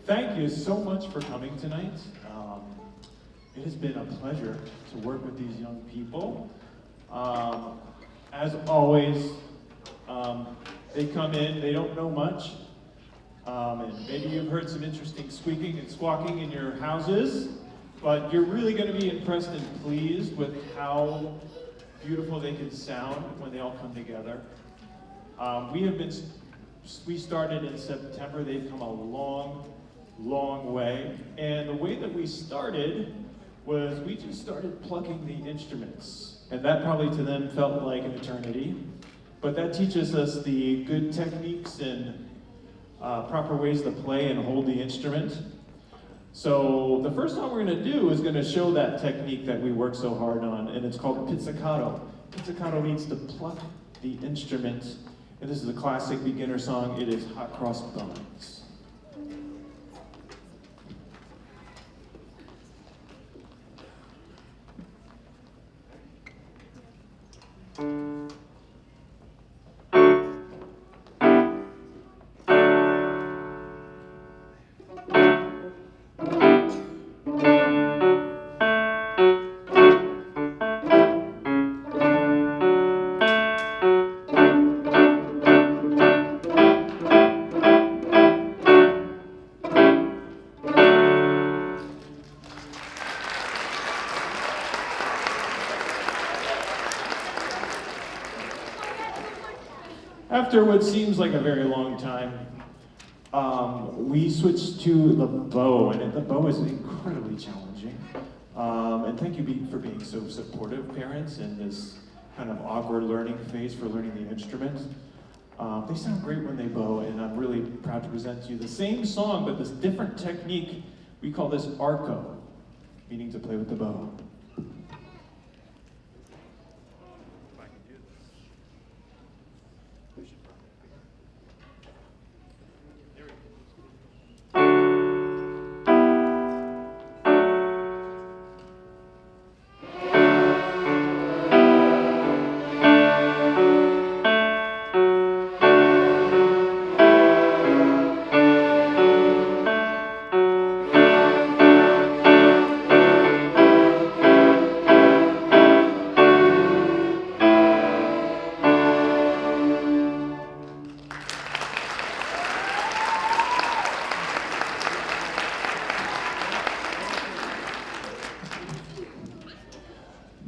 Thank you so much for coming tonight. It has been a pleasure to work with these young people. As always, they come in, they don't know much, and maybe you've heard some interesting squeaking and squawking in your houses, but you're really going to be impressed and pleased with how beautiful they can sound when they all come together. We started in September. They've come a long way, and the way that we started was we just started plucking the instruments, and that probably to them felt like an eternity, but that teaches us the good techniques and proper ways to play and hold the instrument. So the first song we're going to do is going to show that technique that we work so hard on, and it's called pizzicato. Pizzicato means to pluck the instrument, and this is a classic beginner song. It is Hot Cross Buns. After what seems like a very long time, we switched to the bow, and the bow is incredibly challenging. And thank you for being so supportive, parents, in this kind of awkward learning phase for learning the instrument. They sound great when they bow, and I'm really proud to present to you the same song, but this different technique. We call this arco, meaning to play with the bow.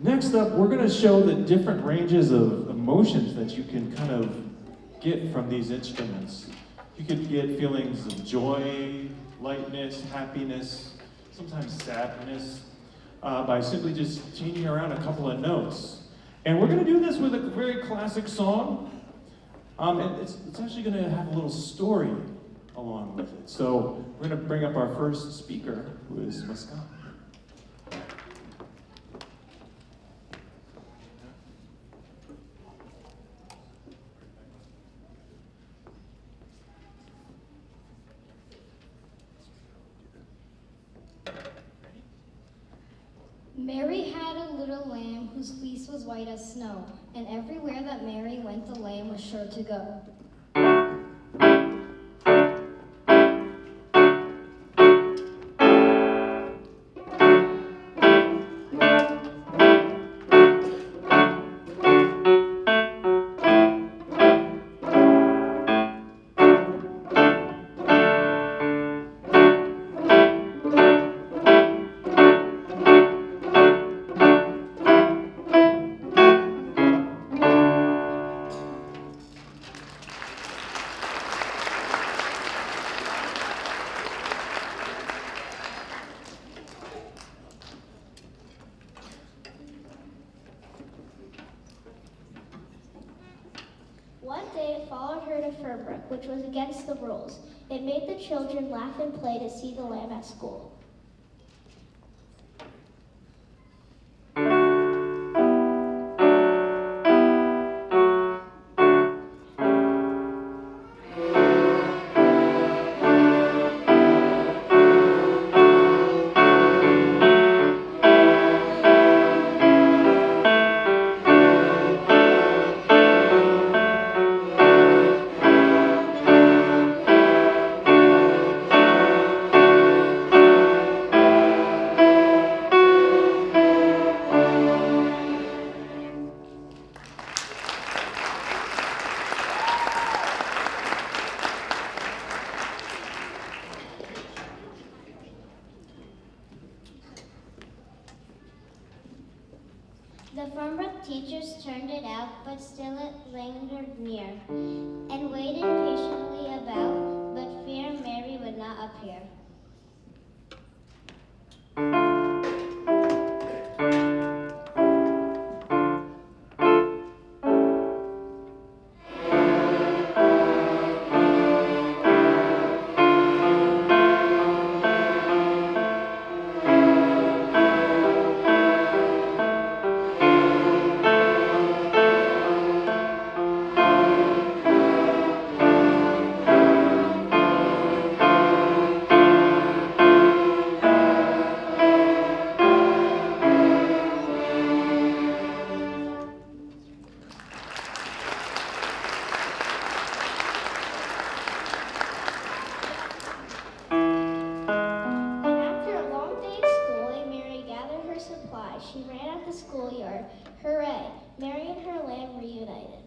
Next up, we're going to show the different ranges of emotions that you can kind of get from these instruments. You could get feelings of joy, lightness, happiness, sometimes sadness, by simply just changing around a couple of notes. And we're going to do this with a very classic song, and it's actually going to have a little story along with it. So we're going to bring up our first speaker, who is Muscat. Mary had a little lamb whose fleece was white as snow, and everywhere that Mary went the lamb was sure to go. One day it followed her to Fernbrook, which was against the rules. It made the children laugh and play to see the lamb at school. The Fernbrook teachers turned it out, but still it lingered near, and waited patiently about, but fear Mary would not appear. She ran out the schoolyard. Hooray! Mary and her lamb reunited.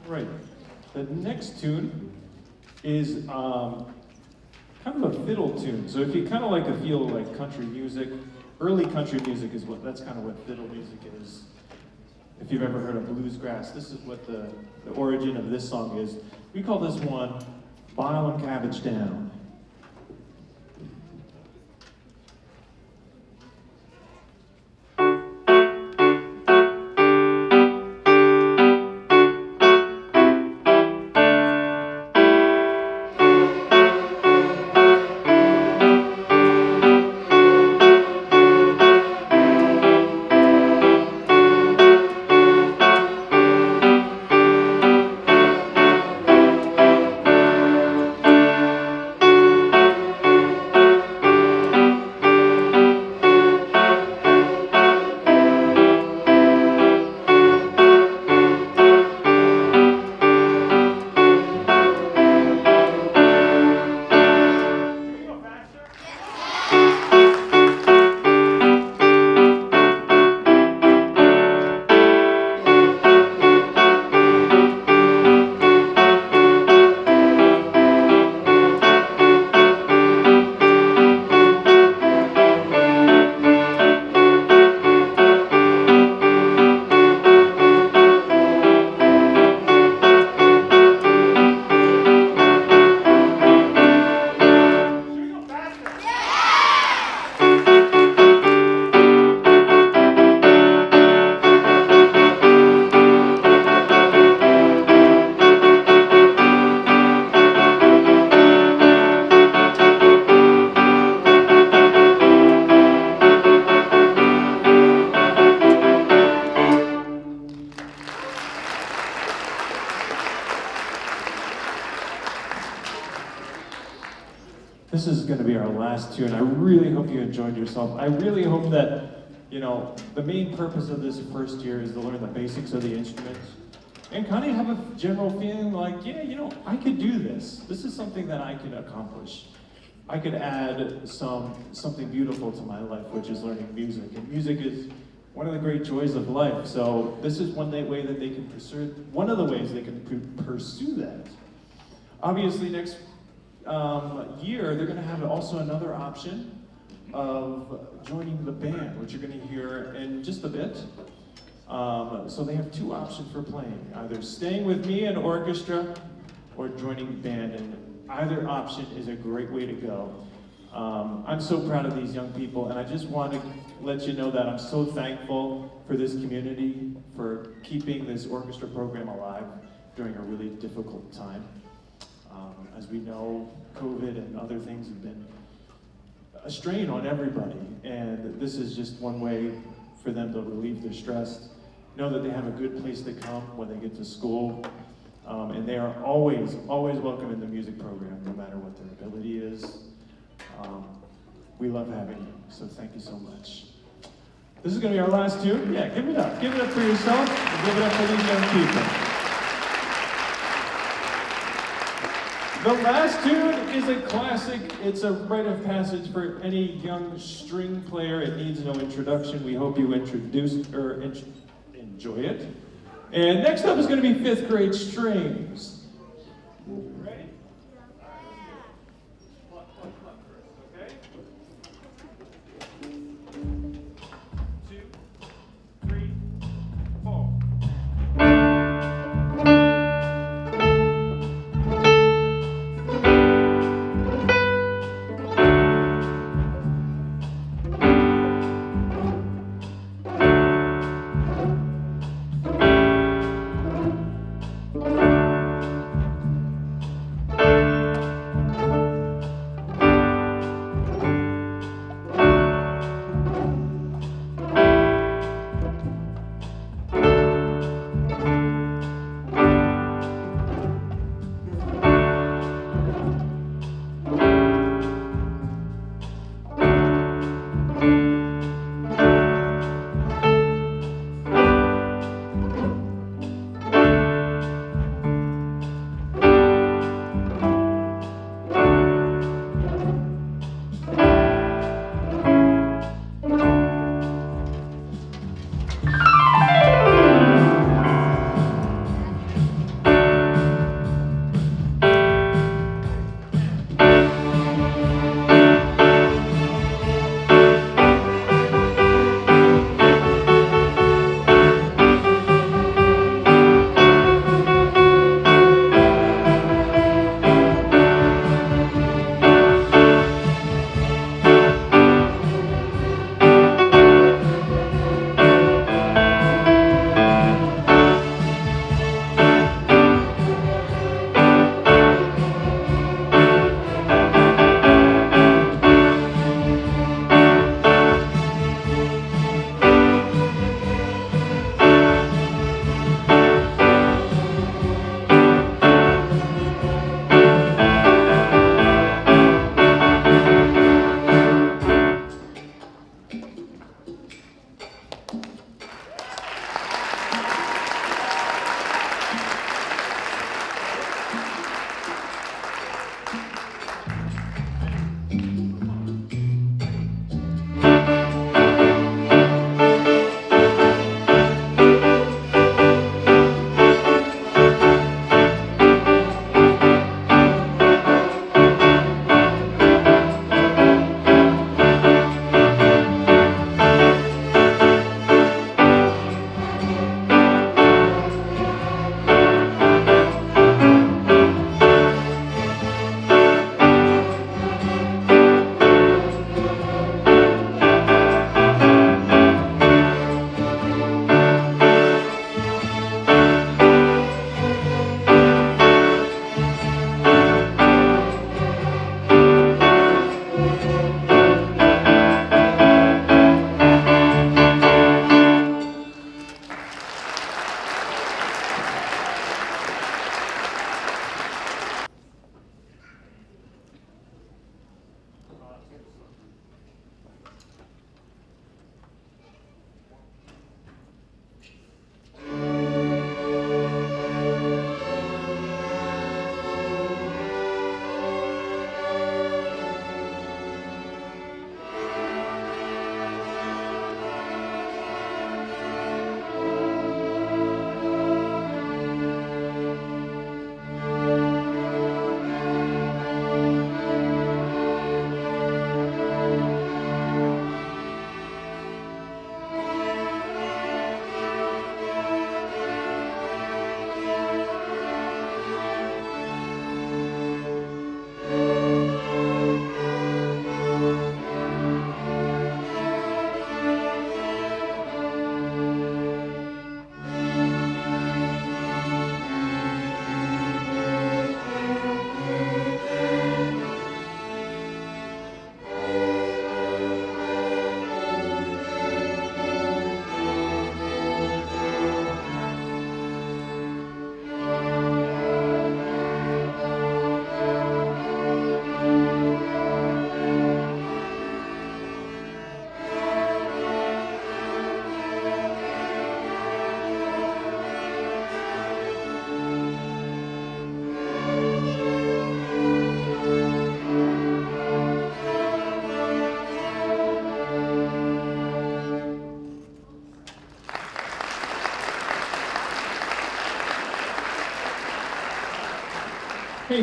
Right. The next tune is kind of a fiddle tune. So if you kind of like to feel like country music, early country music is that's kind of what fiddle music is. If you've ever heard of bluesgrass, this is what the origin of this song is. We call this one Bile and Cabbage Down. This is going to be our last tune. I really hope you enjoyed yourself. I really hope that, you know, the main purpose of this first year is to learn the basics of the instruments and kind of have a general feeling like, yeah, you know, I could do this. This is something that I can accomplish. I could add something beautiful to my life, which is learning music. And music is one of the great joys of life. So this is one way that they can pursue, one of the ways they can pursue that. Obviously, next year, they're going to have also another option of joining the band, which you're going to hear in just a bit. So they have two options for playing, either staying with me in orchestra or joining band, and either option is a great way to go. I'm so proud of these young people, and I just want to let you know that I'm so thankful for this community, for keeping this orchestra program alive during a really difficult time. As we know, COVID and other things have been a strain on everybody, and this is just one way for them to relieve their stress, know that they have a good place to come when they get to school. And they are always, always welcome in the music program, no matter what their ability is. We love having you, so thank you so much. This is going to be our last tune. Yeah, give it up. Give it up for yourself, and give it up for these young people. The last tune is a classic. It's a rite of passage for any young string player. It needs no introduction. We hope you enjoy it. And next up is going to be 5th grade strings. Ready? Pluck first, okay? 2, 3, 4.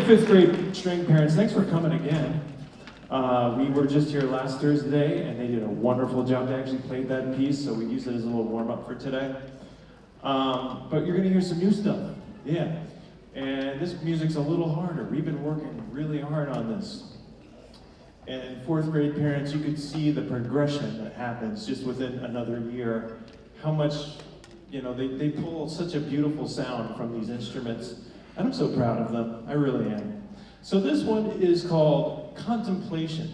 fifth grade string parents, thanks for coming again. We were just here last Thursday, and they did a wonderful job. They actually played that piece, so we used it as a little warm-up for today. But you're gonna hear some new stuff, yeah. And this music's a little harder. We've been working really hard on this. And fourth grade parents, you could see the progression that happens just within another year. How much, you know, they pull such a beautiful sound from these instruments. And I'm so proud of them, I really am. So this one is called Contemplation.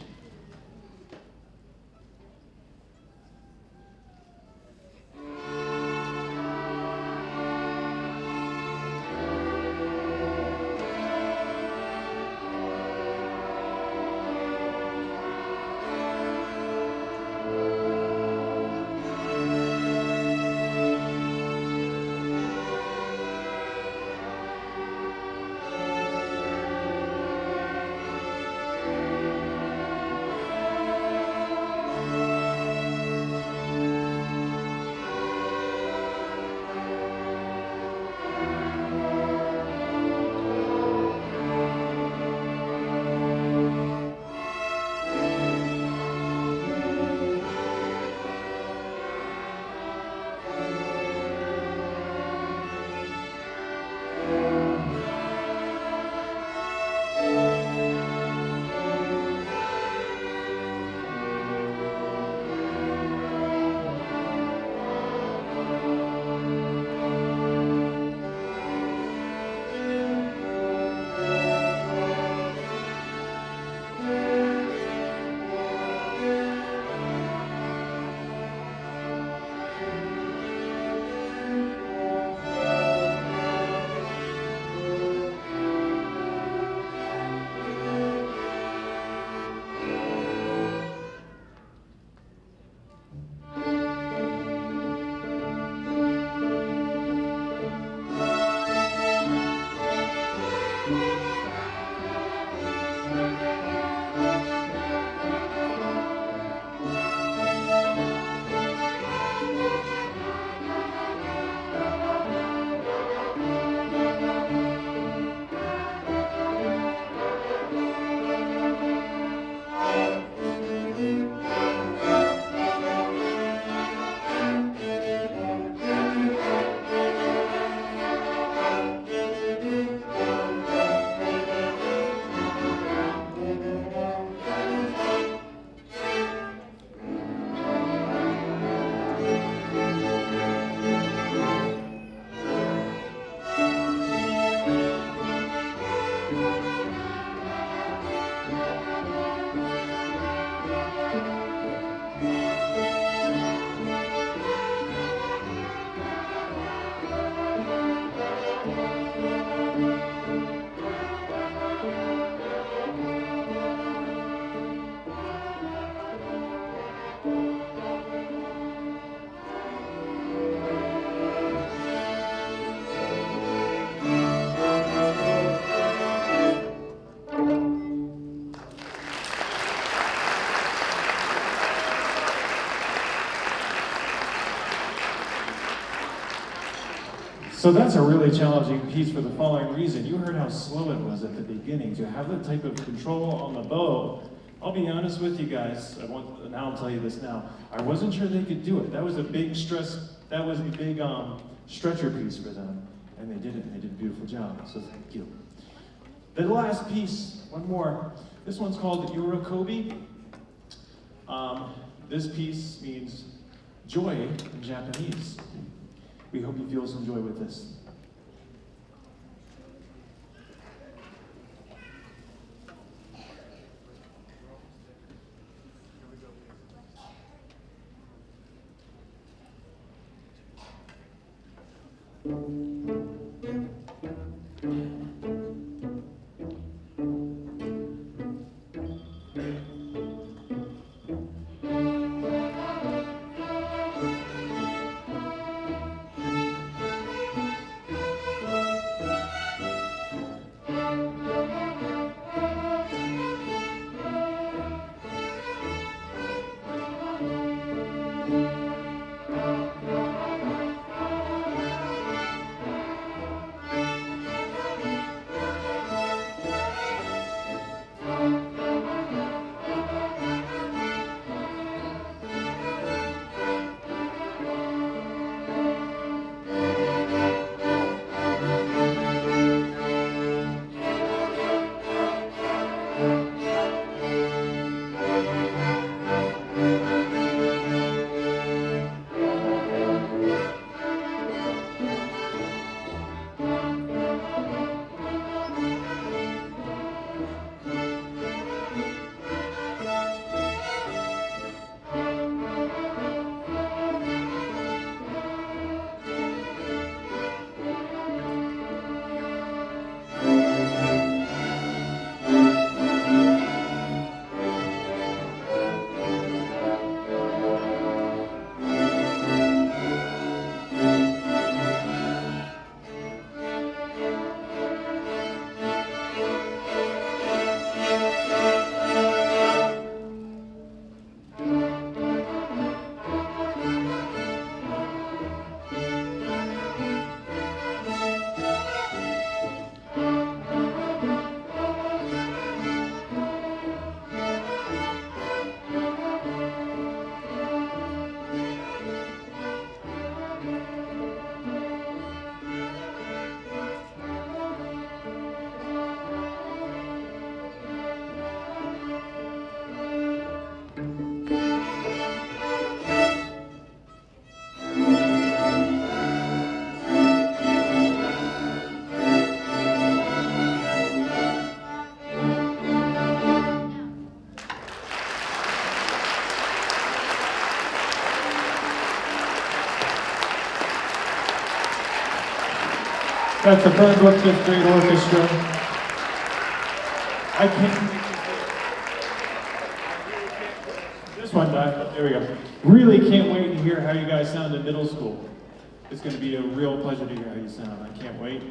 So that's a really challenging piece for the following reason. You heard how slow it was at the beginning. To have that type of control on the bow, I'll be honest with you guys, now I'll tell you this now. I wasn't sure they could do it. That was a big stress, that was a big stretcher piece for them. And they did it, and they did a beautiful job, so thank you. The last piece, one more. This one's called Urakobi. This piece means joy in Japanese. We hope you feel some joy with this. That's the Fernbrook Fifth Grade Orchestra. I can't. This one, there we go. Really can't wait to hear how you guys sound in middle school. It's going to be a real pleasure to hear how you sound. I can't wait.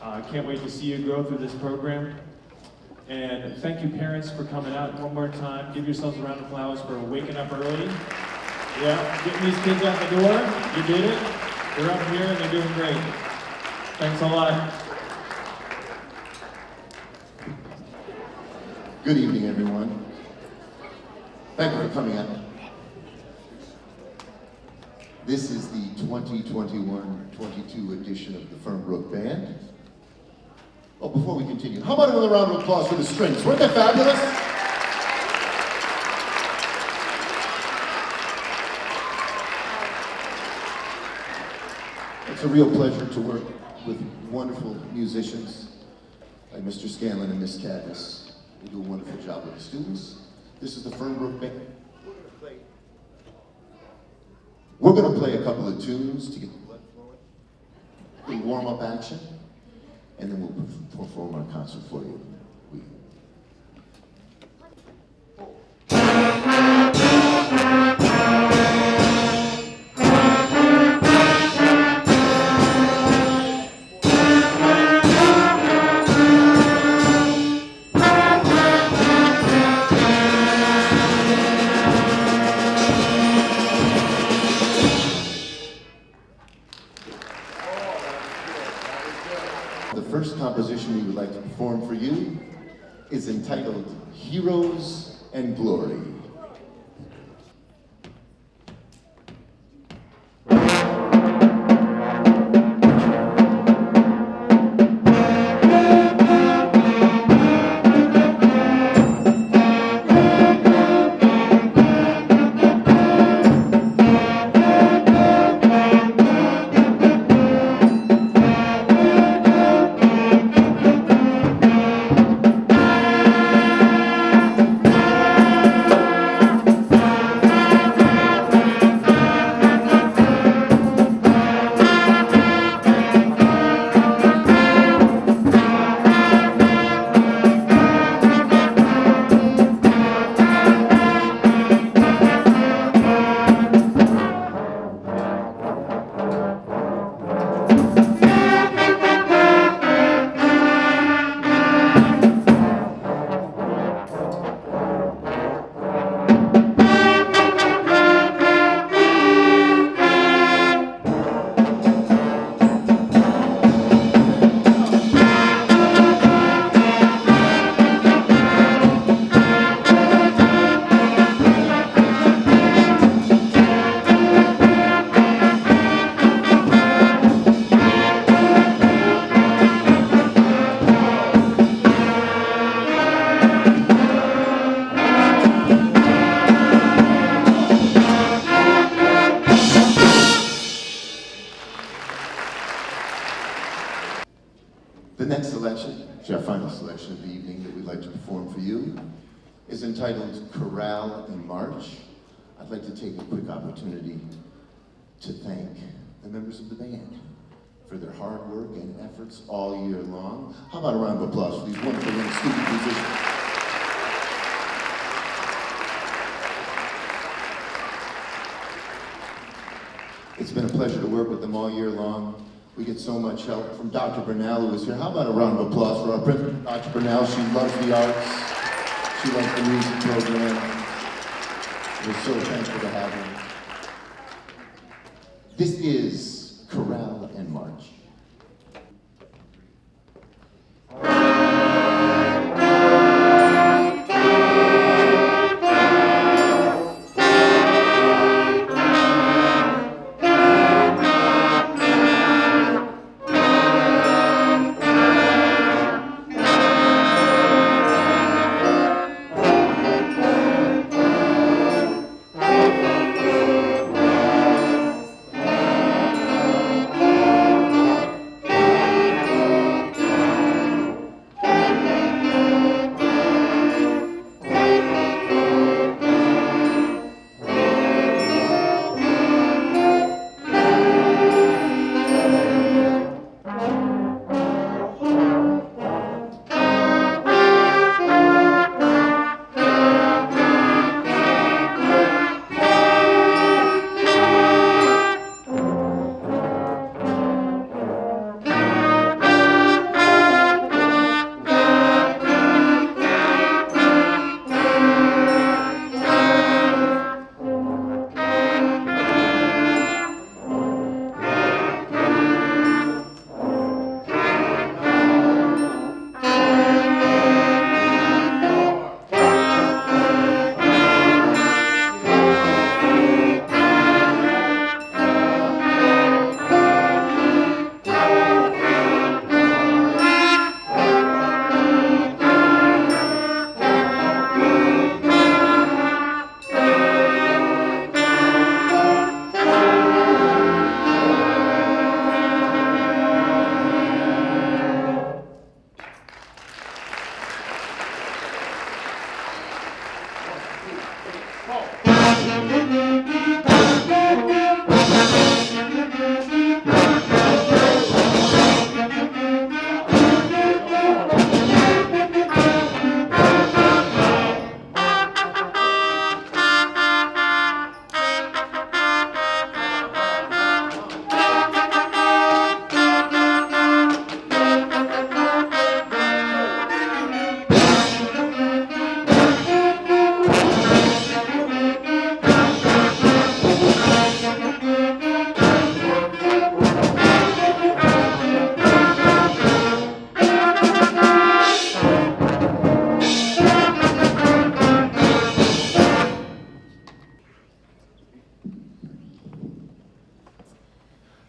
I can't wait to see you grow through this program. And thank you, parents, for coming out one more time. Give yourselves a round of applause for waking up early. Yeah, getting these kids out the door. You did it. They're up here and they're doing great. Thanks a lot. Good evening, everyone. Thank you for coming out. This is the 2021-22 edition of the Fernbrook Band. Oh, before we continue, how about another round of applause for the strings? Weren't they fabulous? It's a real pleasure to work with wonderful musicians like Mr. Scanlon and Miss Cadmus. They do a wonderful job with the students. This is the Fernbrook Band. We're going to play a couple of tunes to get the blood flowing, a warm-up action, and then we'll perform our concert for you. The first composition we would like to perform for you is entitled Heroes and Glory. The next selection, which is our final selection of the evening that we'd like to perform for you, is entitled Chorale and March. I'd like to take a quick opportunity to thank the members of the band for their hard work and efforts all year long. How about a round of applause for these wonderful young student musicians? It's been a pleasure to work with them all year long. We get so much help from Dr. Burnell, who is here. How about a round of applause for our principal, Dr. Burnell? She loves the arts. She loves the music program. We're so thankful to have her. This is Chorale and March.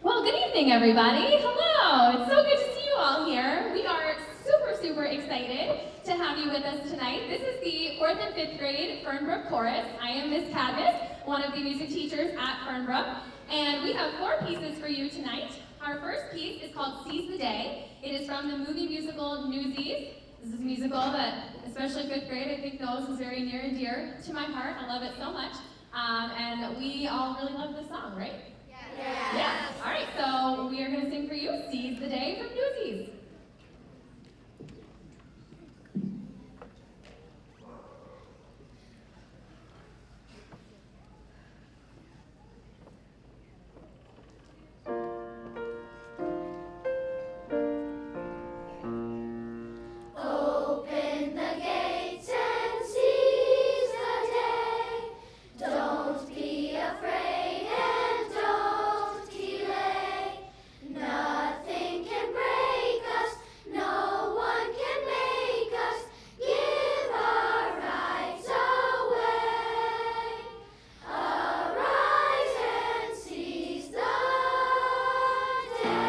Well, good evening, everybody. Hello. It's so good to see you all here. We are super, super excited to have you with us tonight. This is the 4th and 5th grade Fernbrook Chorus. I am Miss Cadmus, one of the music teachers at Fernbrook, and we have 4 pieces for you tonight. Our first piece is called Seize the Day. It is from the movie musical Newsies. This is a musical that, especially 5th grade, I think knows is very near and dear to my heart. I love it so much. And we all really love this song, right? Yeah. All right, so we are going to sing for you Seize the Day from Newsies. Open the gates and seize the day. Don't be afraid and don't delay. Nothing can break us, no one can make us give our rights away. Arise and seize the day.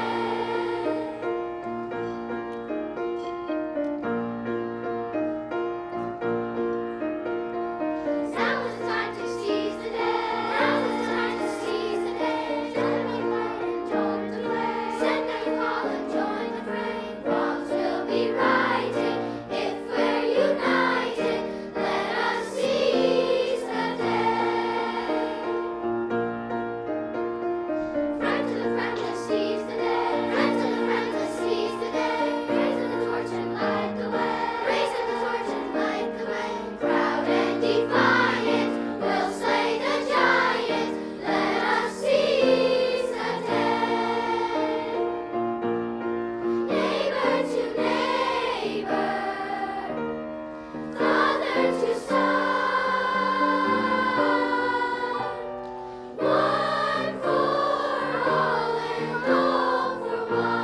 Now is the time to seize the day. Now is the time to seize the day. Send me fight and join the fray. Send me call and join the fray. Wrongs will be righted if we're united. Let us seize the day. Friend to the friendless, seize the day. Friend to the friendless, seize the day. Raising the torch and light the way. Raising the torch and light the way. Proud and defiant, we'll slay the giant. Let us seize the day. Neighbor to neighbor, father to son, one for all and all for one.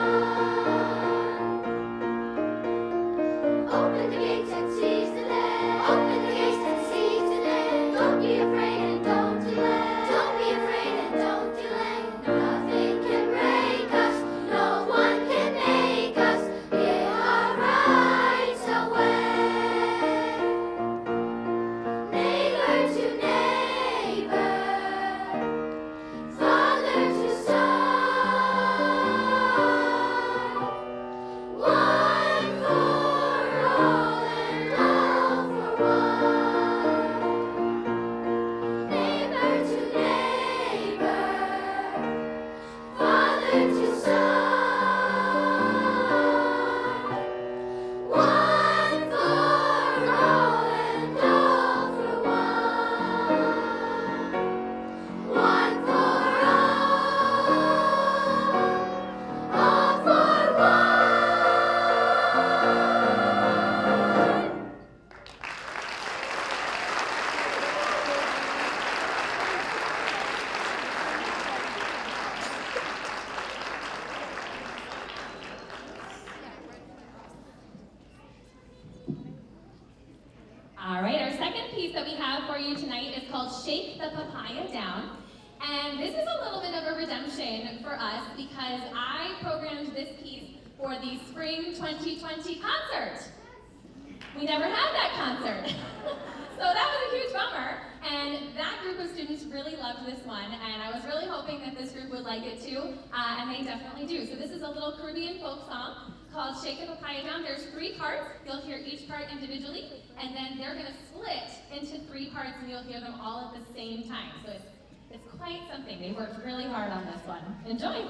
Open the gates and seize the day. Open the gates and seize the day. Don't be afraid and don't delay. Don't be afraid and don't delay. Nothing can break us. No one can make us give our rights away. Neighbor to neighbor, father to son, one for all and all for one. Neighbor to neighbor, father to son, one for all and all for one. One for all for one. All right, our second piece that we have for you tonight is called Shake the Papaya Down. And this is a little bit of a redemption for us because I programmed this piece for the Spring 2020 concert. We never had that concert. So that was a huge bummer. And that group of students really loved this one. And I was really hoping that this group would like it too. And they definitely do. So this is a little Caribbean folk song called Shake the Papaya Down. There's 3 parts. You'll hear each part individually, and then they're going to split into 3 parts, and you'll hear them all at the same time. So it's quite something. They worked really hard on this one. Enjoy!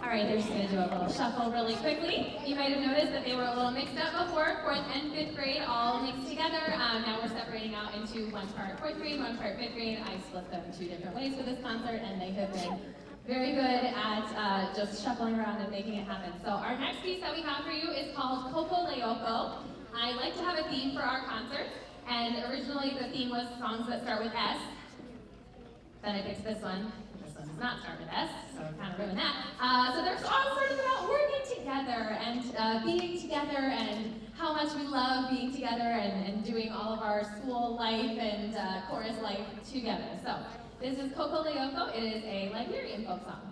Alright, they're just going to do a little shuffle really quickly. You might have noticed that they were a little mixed up before, 4th and 5th grade all mixed together. Now we're separating out into 1 part 4th grade, 1 part 5th grade. I split them 2 different ways for this concert, and they have been very good at just shuffling around and making it happen. So our next piece that we have for you is called Coco Leoco. I like to have a theme for our concerts, and originally the theme was songs that start with S. Then I picked this one. This one does not start with S, so I kind of ruined that. So they're all sort of about working together and being together and how much we love being together and doing all of our school life and chorus life together. So this is Coco Leoco. It is a Liberian folk song.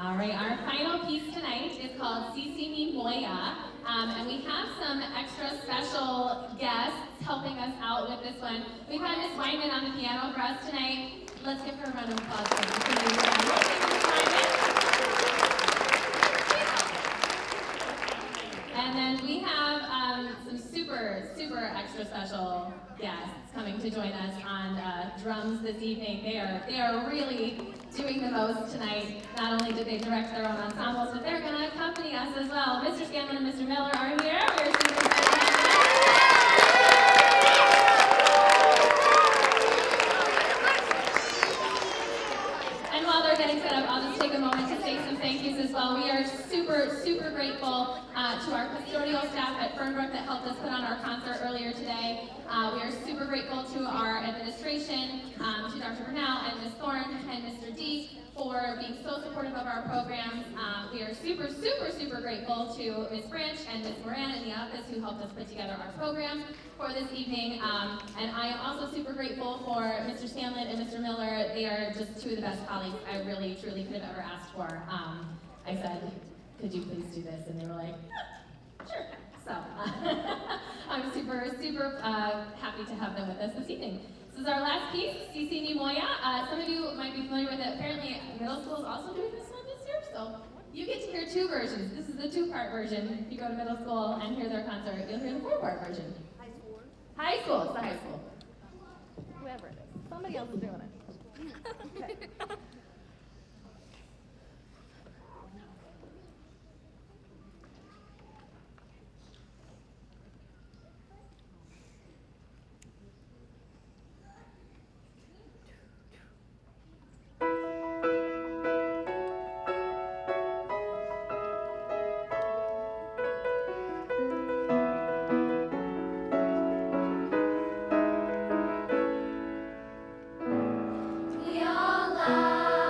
All right, our final piece tonight is called Sisi Mi Moya, and we have some extra special guests helping us out with this one. We've had Miss Wyman on the piano for us tonight. Let's give her a round of applause. Thank you, Miss Wyman. And then we have some super extra special guests coming to join us on drums this evening. They are really doing the most tonight. Not only did they direct their own ensembles, but they're going to accompany us as well. Mr. Scanlon and Mr. Miller are here. We're super excited. And while they're getting set up, I'll just take a moment to say some thank yous as well. We are super grateful to our custodial staff at Fernbrook that helped us put on our concert earlier today. We are super grateful to our administration, to Dr. Burnell and Ms. Thorne and Mr. D for being so supportive of our programs. We are super grateful to Ms. Branch and Ms. Moran in the office who helped us put together our programs for this evening. And I am also super grateful for Mr. Scanlon and Mr. Miller. They are just two of the best colleagues I really, truly could have ever asked for. I said, could you please do this? And they were like, sure. So I'm super happy to have them with us this evening. This is our last piece, Sisi Mi Moya. Some of you might be familiar with it. Apparently, middle school is also doing this one this year, so you get to hear two versions. This is the two-part version. If you go to middle school and hear their concert, you'll hear the four-part version. High school. It's the high school. Whoever it is. Somebody else is doing it. Okay. We all love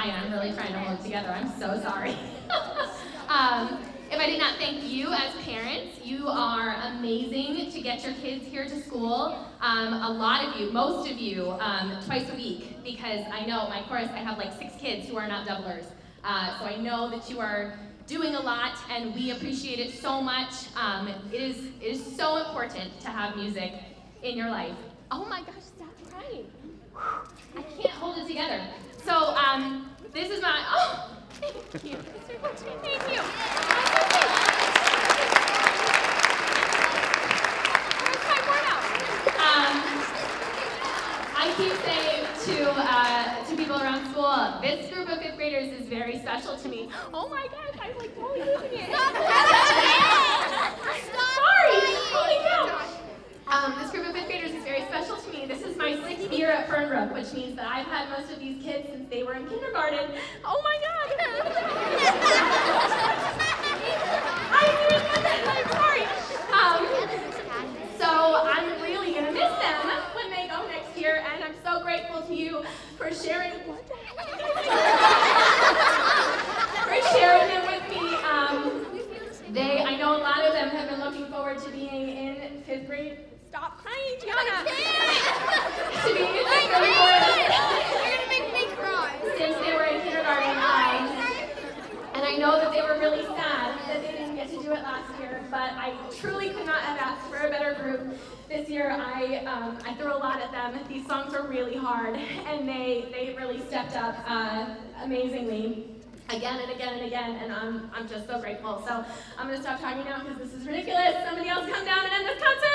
cry and I'm really trying to hold it together. I'm so sorry. If I did not thank you as parents, you are amazing to get your kids here to school. A lot of you, most of you, twice a week, because I know my chorus, I have like 6 kids who are not doublers. So I know that you are doing a lot, and we appreciate it so much. It is so important to have music in your life. Oh my gosh, stop crying. I can't hold it together. So this is my, oh, thank you. Thank you. Where's my board out? I keep saying to people around school, this group of 5th graders is very special to me. Oh my gosh, I'm like totally losing it. Sorry, holy cow. This group of 5th graders is very special to me. This is my 6th year at Fernbrook, which means that I've had most of these kids since they were in kindergarten. Oh my god. I'm sorry. So I'm really gonna miss them when they go next year, and I'm so grateful to you for sharing them with me. I know a lot of them have been looking forward to being in 5th grade. Stop crying, Gianna. To being in 5th grade You're gonna make me cry. since they were in kindergarten. And I know that they were really sad that they didn't get to do it last year, but I truly could not have asked for a better group. This year I threw a lot at them. These songs were really hard, and they really stepped up amazingly. Again and again and again, and I'm just so grateful. So I'm gonna stop talking now because this is ridiculous. Somebody else come down and end this concert!